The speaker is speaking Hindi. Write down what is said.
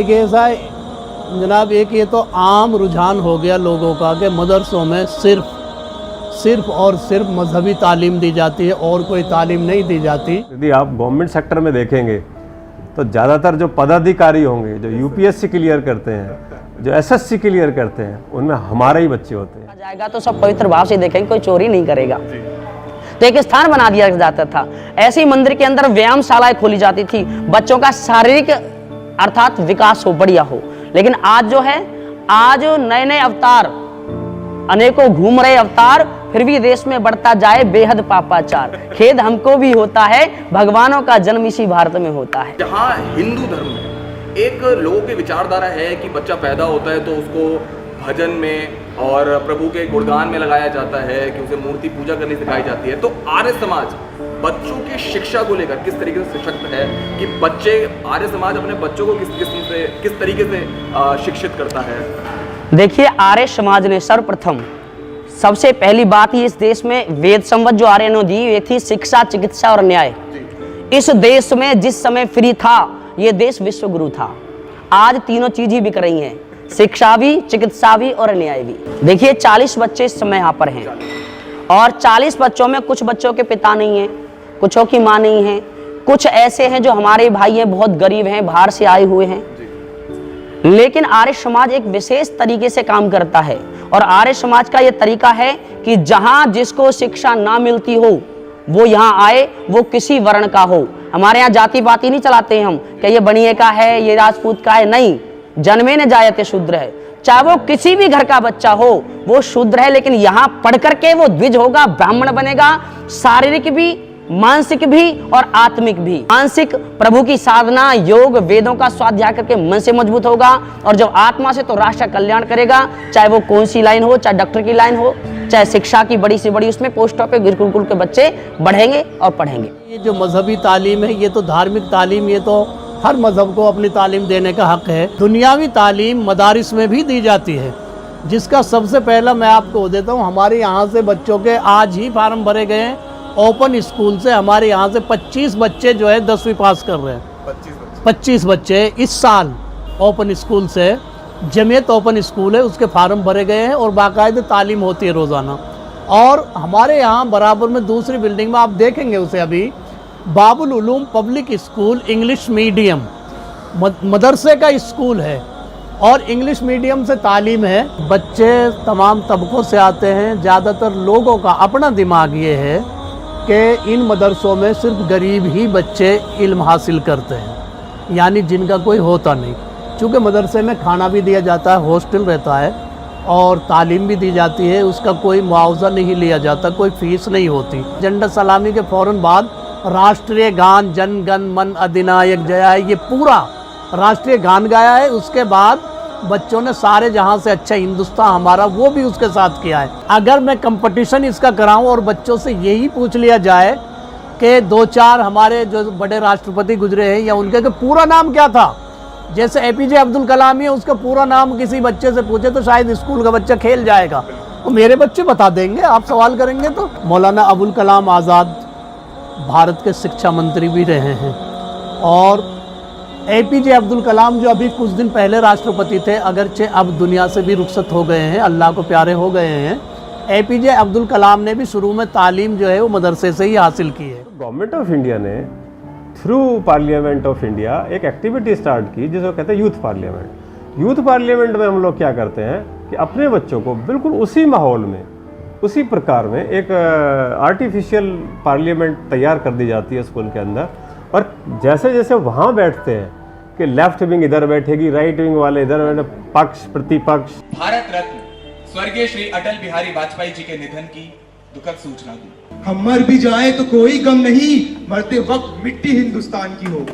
देखिए ऐसा है जनाब, एक ये तो आम रुझान हो गया लोगों का कि मदरसों में सिर्फ और सिर्फ मजहबी तालीम दी जाती है और कोई तालीम नहीं दी जाती। यदि आप गवर्नमेंट सेक्टर में देखेंगे तो ज़्यादातर जो पदाधिकारी होंगे, जो यूपीएससी क्लियर करते हैं, जो एसएससी क्लियर करते हैं, उनमें हमारे ही बच्चे होते हैं। जाएगा तो सब पवित्र भाव से देखेंगे, कोई चोरी नहीं करेगा। तो एक स्थान बना दिया जाता था। ऐसे ही मंदिर के अंदर व्यायामशालाएं खोली जाती थी, बच्चों का शारीरिक अर्थात विकास हो, बढ़िया हो। लेकिन आज जो है, आज नए नए अवतार, अनेकों घूम रहे अवतार, फिर भी देश में बढ़ता जाए बेहद पापाचार। खेद हमको भी होता है, भगवानों का जन्म इसी भारत में होता है। जहाँ हिंदू धर्म में एक लोगों की विचारधारा है कि बच्चा पैदा होता है तो उसको भजन में और प्रभु के गुणगान में लगाया जाता है, कि उसे मूर्ति पूजा करनी सिखाई जाती है, तो आर्य समाज बच्चों की शिक्षा को लेकर किस तरीके से सशक्त है कि बच्चे, आर्य समाज अपने बच्चों को किस तरीके से शिक्षित करता है? देखिए, आर्य समाज ने सर्वप्रथम सबसे पहली बात ही इस देश में वेद संवत जो आर्य ने दी, ये थी शिक्षा, चिकित्सा और न्याय। इस देश में जिस समय फ्री था, ये देश विश्वगुरु था। आज तीनों चीज ही बिक रही हैं, शिक्षा भी, चिकित्सा भी और न्याय भी। देखिए 40 बच्चे इस समय यहाँ पर हैं और 40 बच्चों में कुछ बच्चों के पिता नहीं हैं, कुछों की माँ नहीं है, कुछ ऐसे हैं जो हमारे भाई हैं, बहुत गरीब हैं, बाहर से आए हुए हैं। लेकिन आर्य समाज एक विशेष तरीके से काम करता है और आर्य समाज का ये तरीका है कि जहां जिसको शिक्षा ना मिलती हो वो यहाँ आए, वो किसी वर्ण का हो। हमारे यहाँ जाति पाति नहीं चलाते हैं हम कि ये बनिए का है, ये राजपूत का है, नहीं। जन्मे न जायते शूद्र है, चाहे वो किसी भी घर का बच्चा हो वो शूद्र है, लेकिन यहाँ पढ़ करके वो द्विज होगा, ब्राह्मण बनेगा, शारीरिक भी, मानसिक भी और आत्मिक भी। मानसिक प्रभु की साधना, योग, वेदों का स्वाध्याय करके मन से मजबूत होगा और जब आत्मा से तो राष्ट्र का कल्याण करेगा, चाहे वो कौन सी लाइन हो, चाहे डॉक्टर की लाइन हो, चाहे शिक्षा की बड़ी से बड़ी उसमें पोस्टों पे गुरुकुल के बच्चे बढ़ेंगे और पढ़ेंगे। ये जो मजहबी तालीम है, ये तो धार्मिक तालीम, ये तो हर मजहब को अपनी तालीम देने का हक है। दुनियावी तालीम मदारिस में भी दी जाती है, जिसका सबसे पहला मैं आपको देता हूँ। हमारे यहाँ से बच्चों के आज ही फार्म भरे गए हैं ओपन स्कूल से। हमारे यहाँ से 25 बच्चे जो है 10वीं पास कर रहे हैं। 25 बच्चे इस साल ओपन स्कूल से, जमीयत ओपन स्कूल है, उसके फार्म भरे गए हैं और बाकायदे तालीम होती है रोज़ाना। और हमारे यहाँ बराबर में दूसरी बिल्डिंग में आप देखेंगे उसे अभी, Babul Uloom public school English medium मदरसे का स्कूल है और इंग्लिश मीडियम से तालीम है। बच्चे तमाम तबकों से आते हैं। ज़्यादातर लोगों का अपना दिमाग ये है कि इन मदरसों में सिर्फ गरीब ही बच्चे इल्म हासिल करते हैं, यानी जिनका कोई होता नहीं। चूँकि मदरसे में खाना भी दिया जाता है, हॉस्टल रहता है और तालीम भी दी जाती है, उसका कोई मुआवजा नहीं लिया जाता, कोई फीस नहीं होती। झंडा सलामी के फ़ौरन बाद राष्ट्रीय गान जन गण मन अधिनायक जया है, ये पूरा राष्ट्रीय गान गाया है। उसके बाद बच्चों ने सारे जहां से अच्छा हिंदुस्तान हमारा, वो भी उसके साथ किया है। अगर मैं कंपटीशन इसका कराऊं और बच्चों से यही पूछ लिया जाए कि 2-4 हमारे जो बड़े राष्ट्रपति गुजरे हैं या उनके के पूरा नाम क्या था, जैसे एपीजे अब्दुल कलाम है, उसका पूरा नाम किसी बच्चे से पूछे तो शायद स्कूल का बच्चा खेल जाएगा। तो मेरे बच्चे बता देंगे, आप सवाल करेंगे तो। मौलाना अबुल कलाम आज़ाद भारत के शिक्षा मंत्री भी रहे हैं और एपीजे अब्दुल कलाम जो अभी कुछ दिन पहले राष्ट्रपति थे, अगरचे अब दुनिया से भी रुखसत हो गए हैं, अल्लाह को प्यारे हो गए हैं, एपीजे अब्दुल कलाम ने भी शुरू में तालीम जो है वो मदरसे से ही हासिल की है। गवर्नमेंट ऑफ इंडिया ने थ्रू पार्लियामेंट ऑफ इंडिया एक एक्टिविटी स्टार्ट की जिसको कहते हैं यूथ पार्लियामेंट। यूथ पार्लियामेंट में हम लोग क्या करते हैं कि अपने बच्चों को बिल्कुल उसी माहौल में, उसी प्रकार में एक आर्टिफिशियल पार्लियामेंट तैयार कर दी जाती है स्कूल के अंदर। और जैसे जैसे वहाँ बैठते हैं कि लेफ्ट विंग इधर बैठेगी, राइट विंग वाले इधर बैठे, पक्ष प्रतिपक्ष। भारत रत्न स्वर्गीय श्री अटल बिहारी वाजपेयी जी के निधन की दुखद सूचना दी। हम मर भी जाएं तो कोई गम नहीं, मरते वक्त मिट्टी हिंदुस्तान की हो।